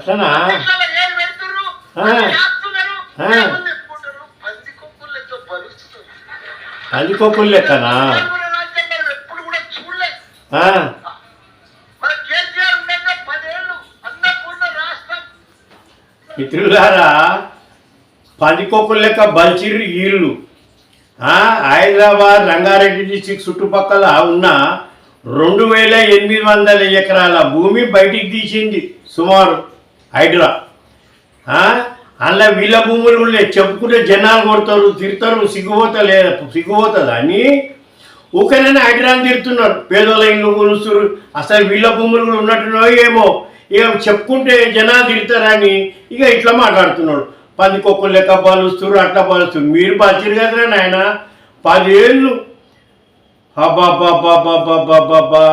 అట్లనా పందికొక్కులు లెక్కనా మిత్రులారా పందికొక్కులు లెక్క బల్చిర్రు వీళ్ళు. హైదరాబాద్ రంగారెడ్డి డిస్టిక్ చుట్టుపక్కల ఉన్న 2800 ఎకరాల భూమి బయటికి తీసింది సుమారు హైడ్రా. అందులో వీళ్ళ భూములు కూడా చెప్పుకుంటే జనాలు కొడతారు, తిడతారు, సిగ్గుపోతుంది అని ఊకనైనా హైడ్రాని తిడుతున్నారు. పేదోళ్ళ ఇల్లు కొలుస్తారు, అసలు వీళ్ళ భూములు కూడా ఉన్నట్టున్నాయో ఏమో, ఇక చెప్పుకుంటే జనాలు తిడతారని ఇక ఇట్లా మాట్లాడుతున్నాడు. పందికొక్కులు లెక్క బలుస్తారు, అట్లా బలుస్తారు. మీరు బలిచిరు కదరా నాయన 10 ఏళ్ళు. అబ్బాబ్బాబ్బాబ్బాబ్బా.